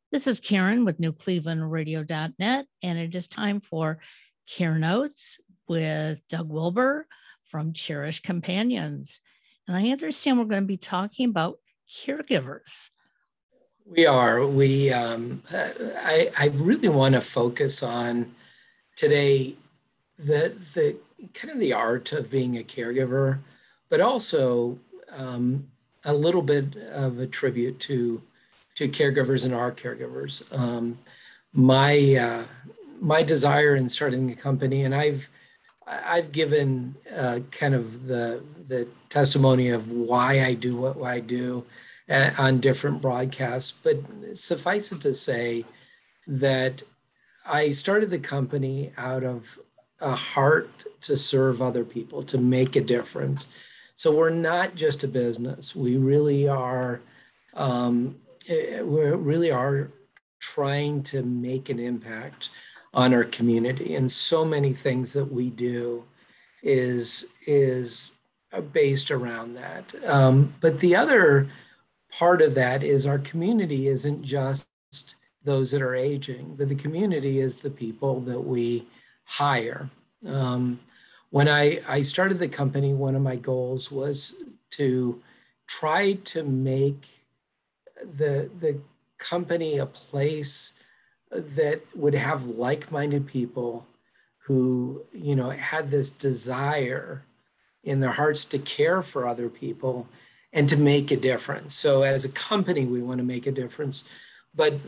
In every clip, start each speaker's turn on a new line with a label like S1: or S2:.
S1: This is Karen with NewClevelandRadio.net, and it is time for Care Notes with Doug Wilber from Cherished Companions. And I understand we're going to be talking about caregivers.
S2: We are. I really want to focus on today the kind of the art of being a caregiver, but also a little bit of a tribute to caregivers and our caregivers. My desire in starting the company, and I've given kind of the testimony of why I do what I do on different broadcasts, but suffice it to say that I started the company out of a heart to serve other people, to make a difference. So we're not just a business. We really are trying to make an impact on our community. And so many things that we do is based around that. But the other part of that is our community isn't just those that are aging, but the community is the people that we hire. When I started the company, one of my goals was to try to make the company a place that would have like-minded people who, had this desire in their hearts to care for other people and to make a difference. So as a company, we want to make a difference, but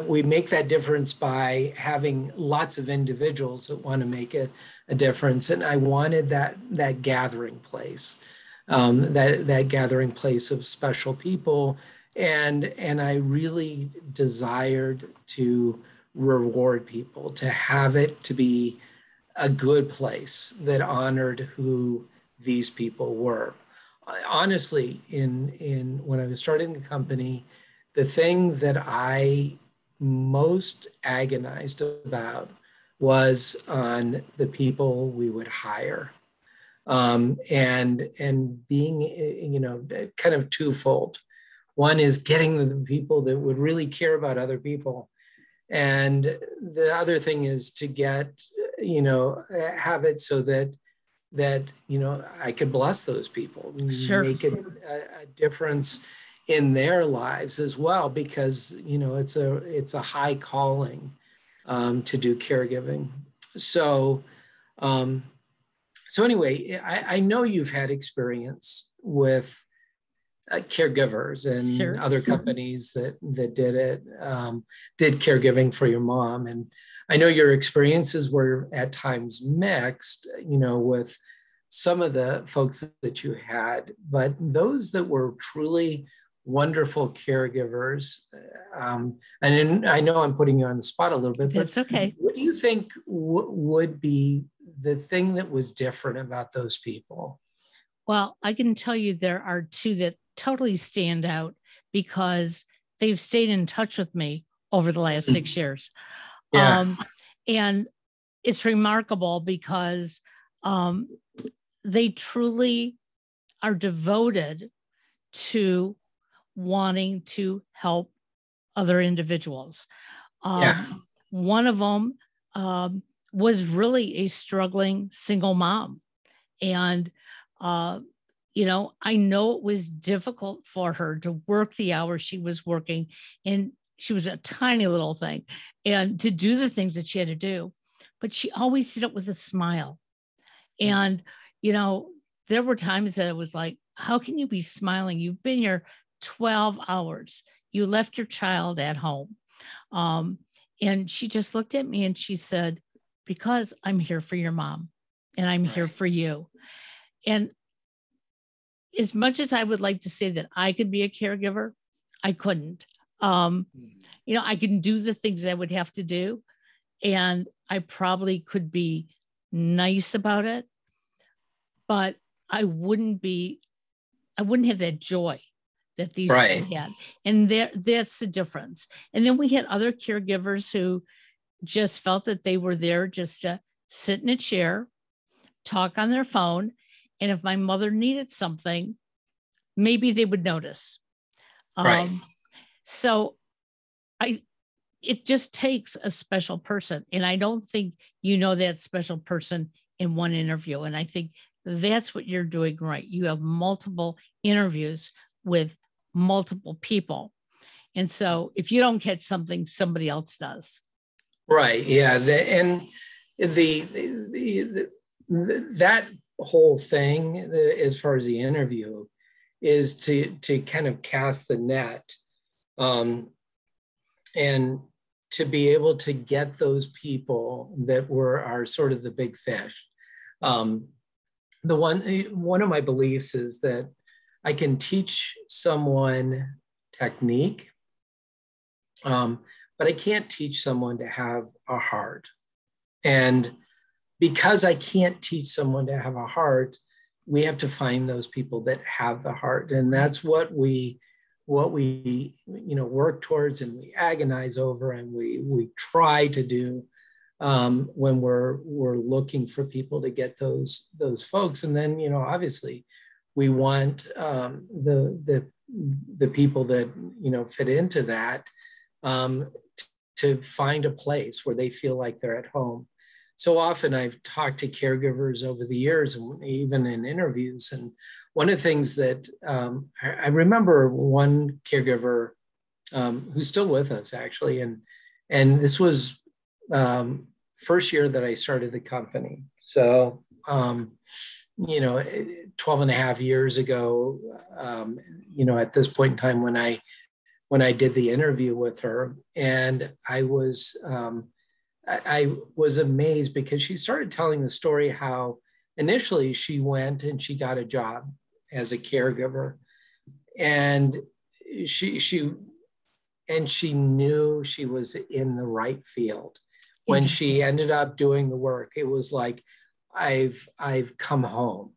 S2: we make that difference by having lots of individuals that want to make a difference. And I wanted that gathering place, that gathering place of special people. And I really desired to reward people, to have it to be a good place that honored who these people were. Honestly, in when I was starting the company, the thing that I most agonized about was on the people we would hire, and being kind of twofold. One is getting the people that would really care about other people, and the other thing is to get have it so that I could bless those people,
S1: Sure.
S2: make a difference in their lives as well, because it's a high calling to do caregiving. So anyway, I know you've had experience with caregivers and
S1: Sure.
S2: other companies that did caregiving for your mom, and I know your experiences were at times mixed, with some of the folks that you had, but those that were truly wonderful caregivers, and I know I'm putting you on the spot a little bit, but
S1: That's okay.
S2: what do you think would be the thing that was different about those people?
S1: Well, I can tell you there are two that totally stand out because they've stayed in touch with me over the last 6 years.
S2: Yeah.
S1: And it's remarkable because they truly are devoted to wanting to help other individuals. One of them was really a struggling single mom. And, I know it was difficult for her to work the hours she was working, and she was a tiny little thing, and to do the things that she had to do, but she always did it with a smile. And, there were times that it was like, how can you be smiling? You've been here 12 hours. You left your child at home. And she just looked at me and she said, because I'm here for your mom and I'm here for you. And as much as I would like to say that I could be a caregiver, I couldn't. I can do the things I would have to do, and I probably could be nice about it, but I wouldn't have that joy that these people had. And that's the difference. And then we had other caregivers who just felt that they were there just to sit in a chair, talk on their phone. And if my mother needed something, maybe they would notice. So it just takes a special person. And I don't think you know that special person in one interview. And I think that's what you're doing right. You have multiple interviews with multiple people. And so if you don't catch something, somebody else does.
S2: Right. Yeah. That whole thing, as far as the interview, is to kind of cast the net, and to be able to get those people that are sort of the big fish. One of my beliefs is that I can teach someone technique, but I can't teach someone to have a heart. And because I can't teach someone to have a heart, we have to find those people that have the heart. And that's what we work towards, and we agonize over, and we try to do when we're looking for people to get those folks. And then, obviously we want the people that, fit into that, to find a place where they feel like they're at home. So often I've talked to caregivers over the years, and even in interviews. And one of the things that I remember, one caregiver who's still with us, actually, and this was first year that I started the company. So, 12 and a half years ago, at this point in time when I did the interview with her, and I was amazed, because she started telling the story how initially she went and she got a job as a caregiver, and she knew she was in the right field. When she ended up doing the work, it was like, I've come home.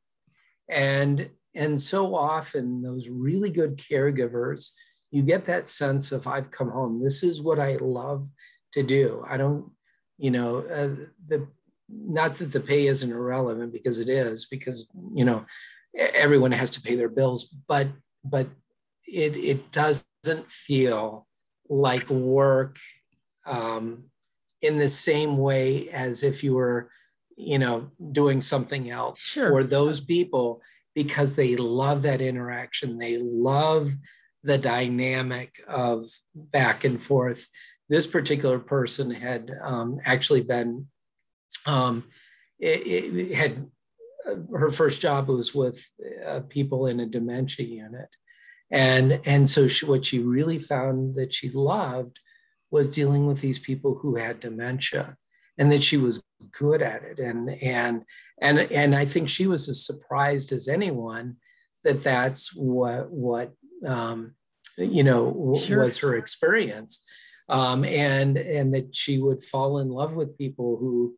S2: And so often those really good caregivers, you get that sense of, I've come home. This is what I love to do. I don't, not that the pay isn't irrelevant, because it is, because, everyone has to pay their bills, but it doesn't feel like work in the same way as if you were, doing something else. Sure. For those people, because they love that interaction. They love the dynamic of back and forth. This particular person had actually been, her first job was with people in a dementia unit. And so what she really found that she loved was dealing with these people who had dementia, and that she was good at it. And I think she was as surprised as anyone that that's what
S1: Sure.
S2: was her experience. And that she would fall in love with people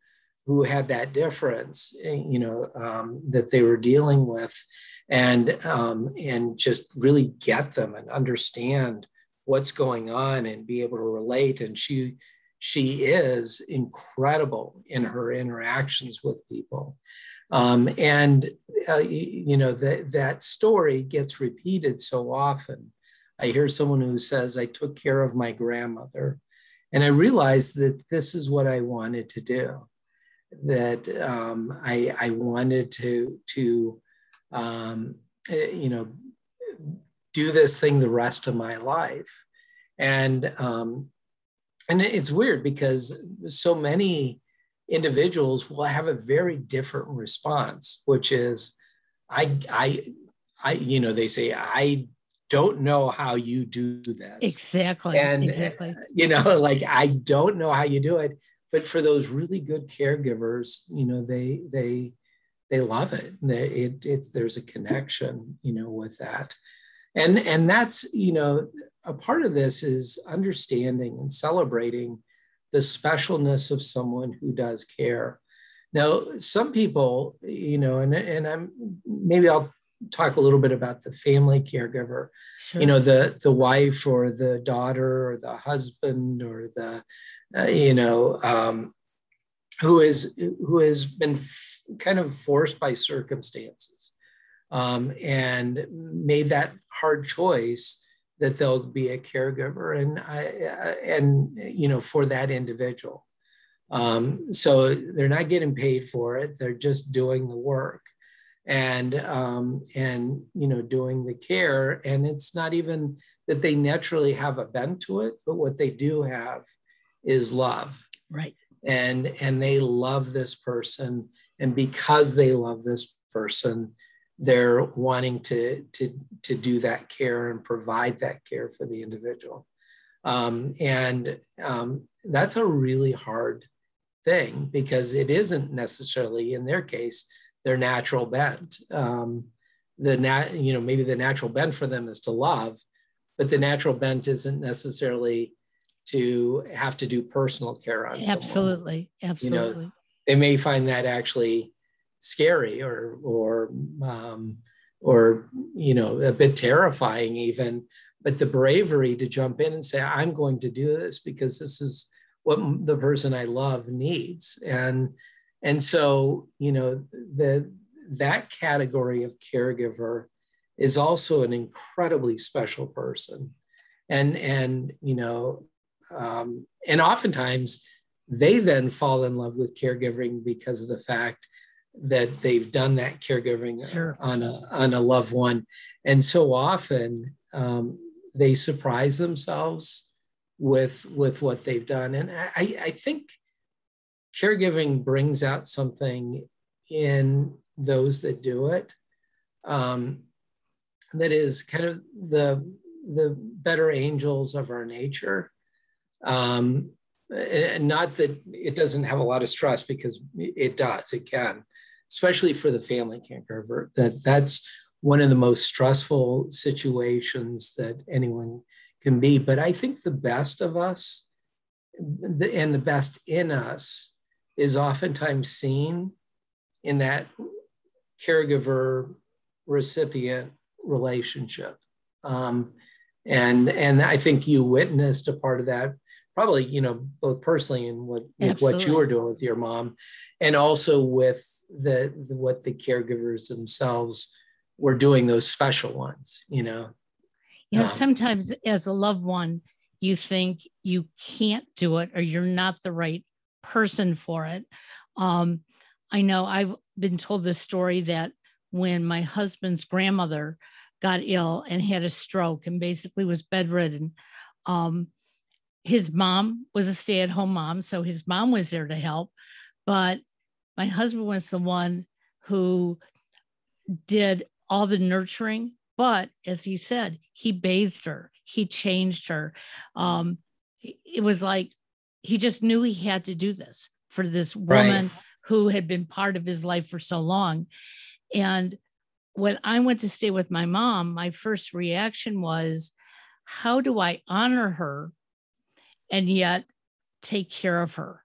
S2: who had that difference, that they were dealing with, and just really get them and understand what's going on and be able to relate. And she is incredible in her interactions with people. That story gets repeated so often. I hear someone who says, I took care of my grandmother, and I realized that this is what I wanted to do, that I wanted to do this thing the rest of my life. And it's weird, because so many individuals will have a very different response, which is, they say, I don't know how you do this.
S1: Exactly.
S2: And,
S1: exactly.
S2: I don't know how you do it. But for those really good caregivers, they love it. There's a connection, with that. And that's, a part of this is understanding and celebrating the specialness of someone who does care. Now, some people, maybe I'll talk a little bit about the family caregiver. Sure. The wife or the daughter or the husband or the, who has been kind of forced by circumstances, and made that hard choice that they'll be a caregiver, and for that individual. So they're not getting paid for it; they're just doing the work, and doing the care. And it's not even that they naturally have a bent to it, but what they do have is love.
S1: Right.
S2: And they love this person, and because they love this person, they're wanting to do that care and provide that care for the individual. That's a really hard thing, because it isn't necessarily, in their case, their natural bent. Maybe the natural bent for them is to love, but the natural bent isn't necessarily to have to do personal care on someone.
S1: Absolutely.
S2: They may find that actually scary or a bit terrifying even, but the bravery to jump in and say, I'm going to do this because this is what the person I love needs. And so, that category of caregiver is also an incredibly special person. And oftentimes they then fall in love with caregiving because of the fact that they've done that caregiving on a loved one. And so often they surprise themselves with what they've done. And I think caregiving brings out something in those that do it that is kind of the better angels of our nature. And not that it doesn't have a lot of stress, because it does, it can, especially for the family caregiver. That's one of the most stressful situations that anyone can be. But I think the best of us and the best in us is oftentimes seen in that caregiver recipient relationship. And I think you witnessed a part of that, probably, both personally and with what you were doing with your mom, and also with what the caregivers themselves were doing, those special ones,
S1: Sometimes as a loved one, you think you can't do it or you're not the right person for it. I know I've been told this story that when my husband's grandmother got ill and had a stroke and basically was bedridden, his mom was a stay-at-home mom, so his mom was there to help. But my husband was the one who did all the nurturing. But as he said, he bathed her, he changed her. It was like he just knew he had to do this for this woman who had been part of his life for so long. And when I went to stay with my mom, my first reaction was, how do I honor her and yet take care of her?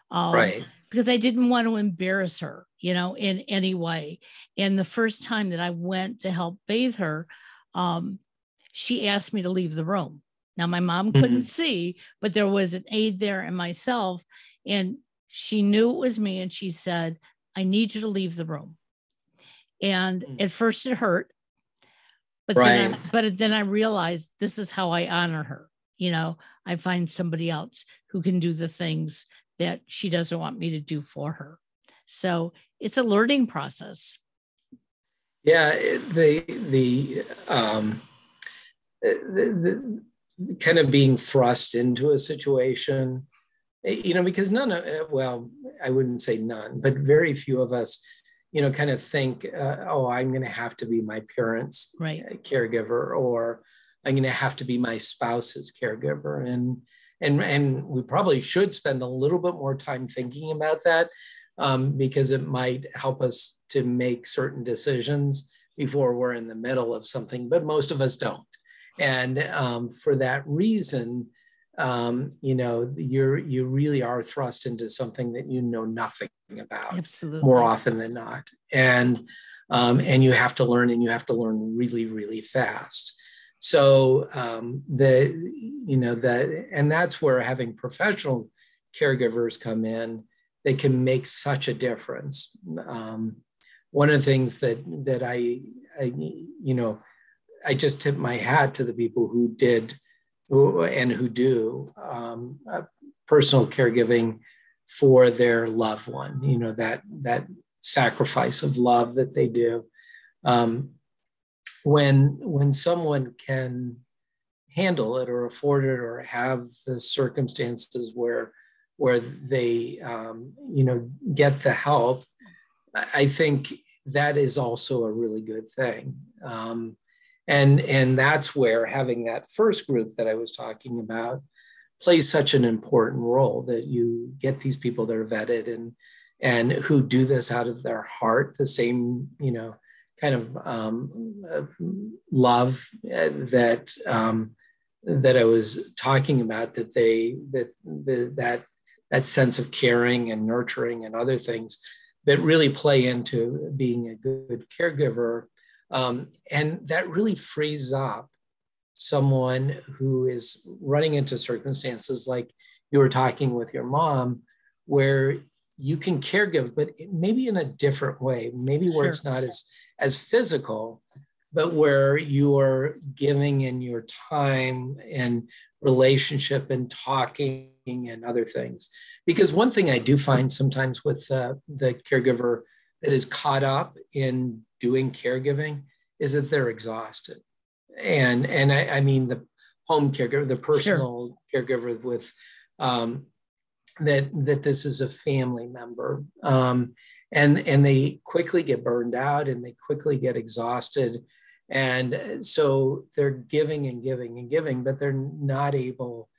S1: Because I didn't want to embarrass her, in any way. And the first time that I went to help bathe her, she asked me to leave the room. Now, my mom couldn't see, but there was an aide there and myself, and she knew it was me. And she said, I need you to leave the room. And at first it hurt, but then I realized this is how I honor her. I find somebody else who can do the things that she doesn't want me to do for her. So it's a learning process.
S2: Yeah, the kind of being thrust into a situation, because I wouldn't say none, but very few of us, kind of think, I'm going to have to be my parents' caregiver, or I'm going to have to be my spouse's caregiver. And we probably should spend a little bit more time thinking about that, because it might help us to make certain decisions before we're in the middle of something, but most of us don't. And for that reason, you really are thrust into something that you know nothing about.
S1: Absolutely.
S2: More often than not. And you have to learn, and you have to learn really, really fast. So and that's where having professional caregivers come in. They can make such a difference. One of the things that I I just tip my hat to the people who did who do personal caregiving for their loved one, that sacrifice of love that they do. When someone can handle it or afford it or have the circumstances where they get the help, I think that is also a really good thing. And that's where having that first group that I was talking about plays such an important role, that you get these people that are vetted and who do this out of their heart, the same, kind of love that I was talking about, that sense of caring and nurturing and other things that really play into being a good caregiver. And that really frees up someone who is running into circumstances like you were talking with your mom, where you can caregive, but maybe in a different way, maybe where it's not as physical, but where you are giving in your time and relationship and talking and other things. Because one thing I do find sometimes with the caregiver that is caught up in doing caregiving is that they're exhausted. And I mean the home caregiver, the personal caregiver with that this is a family member. And they quickly get burned out and they quickly get exhausted. And so they're giving and giving and giving, but they're not able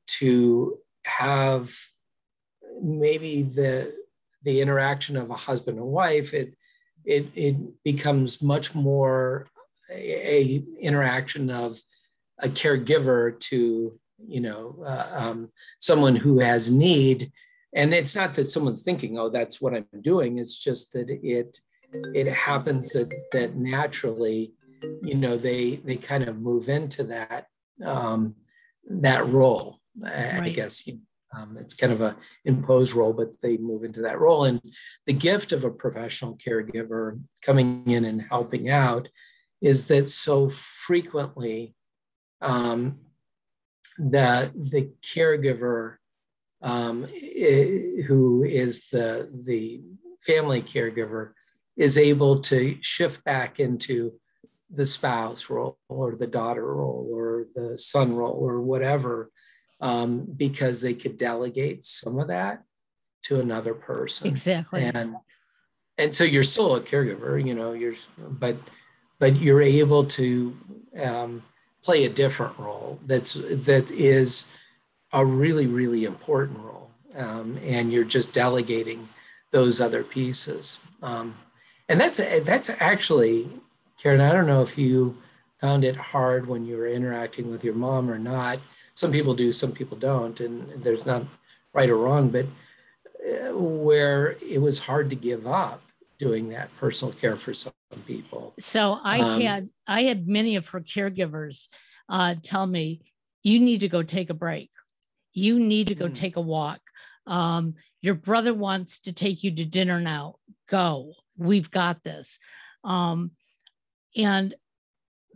S2: to have maybe the interaction of a husband and wife. It becomes much more a interaction of a caregiver to someone who has need. And it's not that someone's thinking, oh, that's what I'm doing. It's just that it happens that naturally, they kind of move into that role. I guess it's kind of a imposed role, but they move into that role. And the gift of a professional caregiver coming in and helping out is that so frequently the caregiver who is the family caregiver is able to shift back into the spouse role or the daughter role or the son role or whatever, because they could delegate some of that to another person.
S1: Exactly.
S2: And so you're still a caregiver, but you're able to play a different role that is a really, really important role. And you're just delegating those other pieces. And that's actually, Karen, I don't know if you found it hard when you were interacting with your mom or not. Some people do, some people don't, and there's not right or wrong, but where it was hard to give up doing that personal care for some people.
S1: So I had many of her caregivers tell me, you need to go take a break. You need to go take a walk. Your brother wants to take you to dinner now. Go. We've got this. And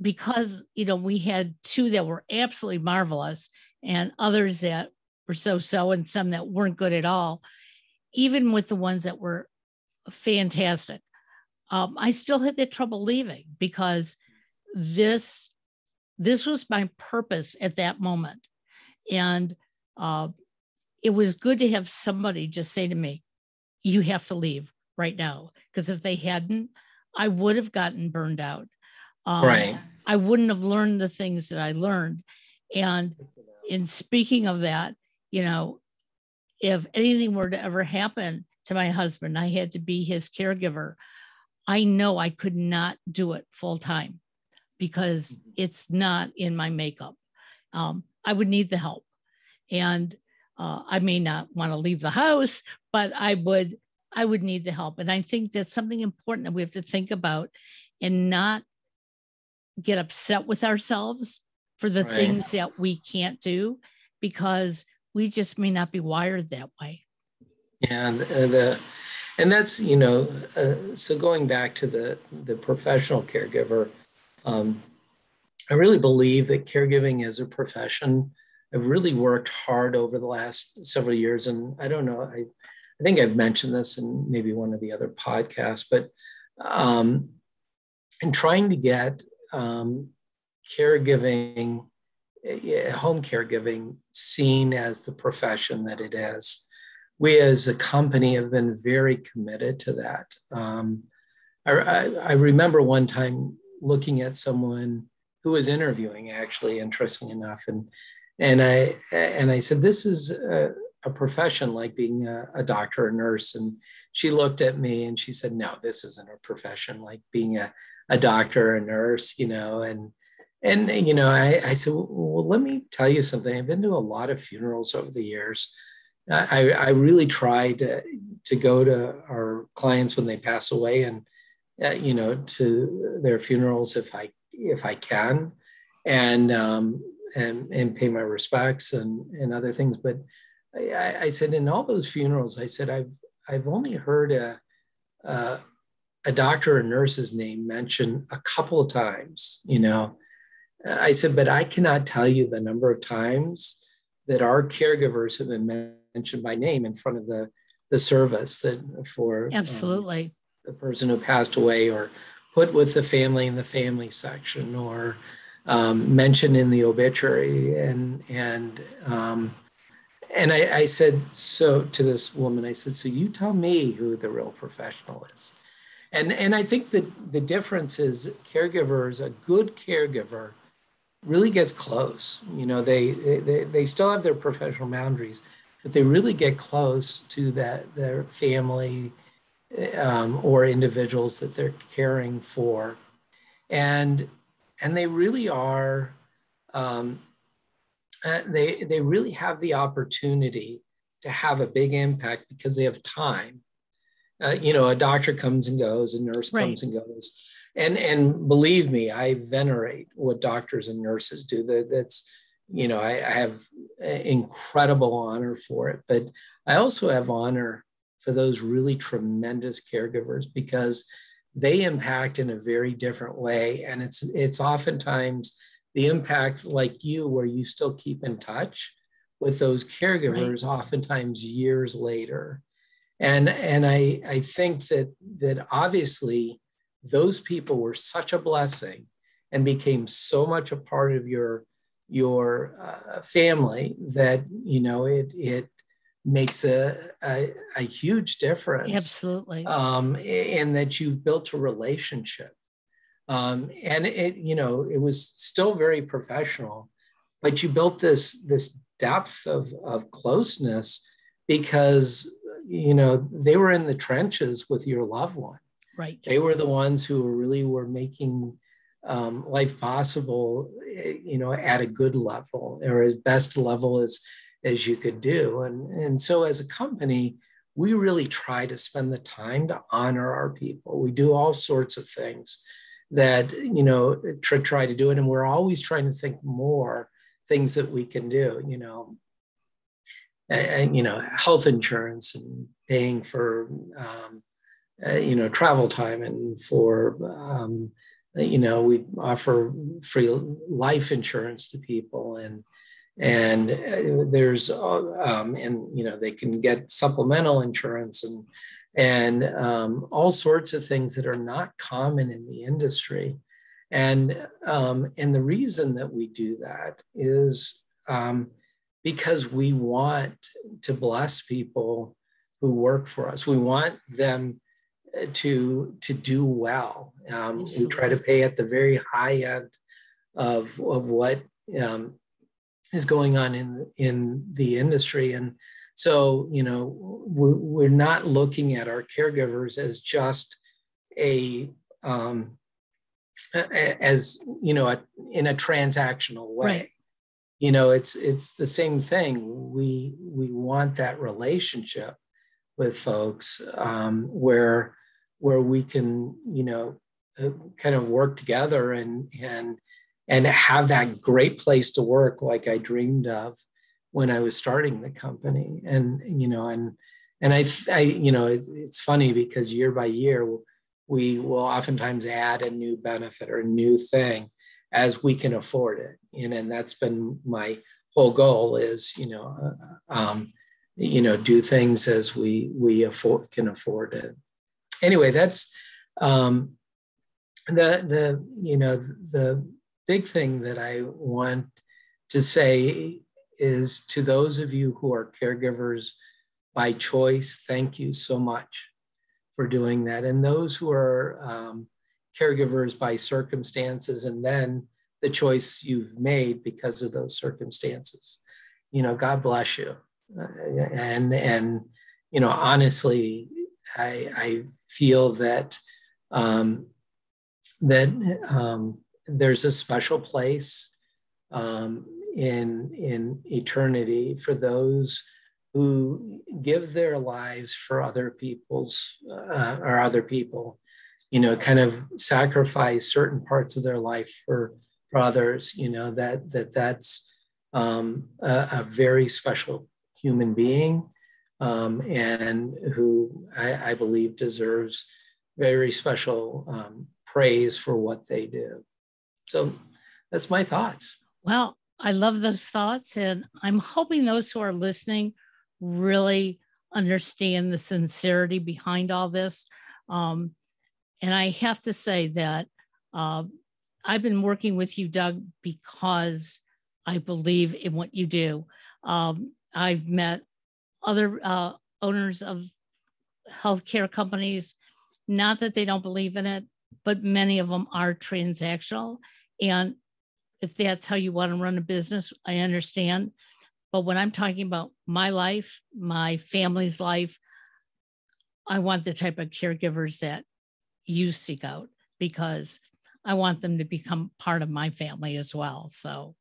S1: because, we had two that were absolutely marvelous and others that were so-so and some that weren't good at all, even with the ones that were fantastic, I still had that trouble leaving because this was my purpose at that moment. And it was good to have somebody just say to me, you have to leave right now. Because if they hadn't, I would have gotten burned out.
S2: Right.
S1: I wouldn't have learned the things that I learned. And in speaking of that, if anything were to ever happen to my husband, I had to be his caregiver. I know I could not do it full time because it's not in my makeup. I would need the help. And I may not want to leave the house, but I would need the help. And I think that's something important that we have to think about and not get upset with ourselves for the things that we can't do, because we just may not be wired that way.
S2: Yeah. And that's, so going back to the professional caregiver, Um, I really believe that caregiving is a profession. I've really worked hard over the last several years, and I don't know, I think I've mentioned this in maybe one of the other podcasts, but um, in trying to get caregiving, home caregiving, seen as the profession that it is. We as a company have been very committed to that. I remember one time looking at someone who was interviewing, actually, interesting enough, and I said, "This is a profession like being a doctor or nurse." And she looked at me and she said, "No, this isn't a profession like being a doctor or a nurse, you know." And I said, "Well, let me tell you something. I've been to a lot of funerals over the years. I really try to go to our clients when they pass away, and to their funerals if I can, and and pay my respects and other things." But I said, in all those funerals, I said, I've only heard a doctor or nurse's name mentioned a couple of times, you know. I said, but I cannot tell you the number of times that our caregivers have been mentioned by name in front of the service that for
S1: Absolutely.
S2: the person who passed away, or put with the family in the family section, or mentioned in the obituary. And I said, so to this woman, I said, so you tell me who the real professional is. And I think that the difference is caregivers, a good caregiver really gets close. You know, they still have their professional boundaries, but they really get close to their family or individuals that they're caring for, and they really are. They really have the opportunity to have a big impact because they have time. A doctor comes and goes, a nurse
S1: Right.
S2: comes and goes, and believe me, I venerate what doctors and nurses do. That's I have incredible honor for it, but I also have honor for those really tremendous caregivers because they impact in a very different way, and it's oftentimes the impact like you, where you still keep in touch with those caregivers, right, oftentimes years later. And I think that obviously those people were such a blessing and became so much a part of your family that it makes a huge difference.
S1: Absolutely.
S2: In that you've built a relationship. And it was still very professional, but you built this depth of closeness because they were in the trenches with your loved one.
S1: Right.
S2: They were the ones who really were making life possible, at a good level, or as best level as you could do. And so as a company, we really try to spend the time to honor our people. We do all sorts of things that, try to do it. And we're always trying to think more things that we can do, health insurance and paying for, travel time, and for, we offer free life insurance to people, and there's, they can get supplemental insurance and all sorts of things that are not common in the industry. And the reason that we do that is because we want to bless people who work for us. We want them to do well. We try to pay at the very high end of what is going on in the industry. And so, we're not looking at our caregivers as just in a transactional way. Right. It's the same thing. We want that relationship with folks where we can, kind of work together and have that great place to work like I dreamed of when I was starting the company. And I it's funny because year by year we will oftentimes add a new benefit or a new thing as we can afford it. And that's been my whole goal is, do things as we can afford it. Anyway, that's the big thing that I want to say is to those of you who are caregivers by choice, thank you so much for doing that. And those who are caregivers by circumstances and then the choice you've made because of those circumstances, God bless you. And honestly, I feel that there's a special place in eternity for those who give their lives for other people's or other people, kind of sacrifice certain parts of their life for others. That's a very special human being, and who I believe deserves very special praise for what they do. So that's my thoughts.
S1: Well, I love those thoughts, and I'm hoping those who are listening really understand the sincerity behind all this. And I have to say that I've been working with you, Doug, because I believe in what you do. I've met other owners of healthcare companies, not that they don't believe in it, but many of them are transactional. And if that's how you want to run a business, I understand. But when I'm talking about my life, my family's life, I want the type of caregivers that you seek out, because I want them to become part of my family as well. So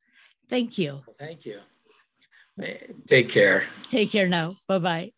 S1: thank you.
S2: Well, thank you. Take care.
S1: Take care now. Bye-bye.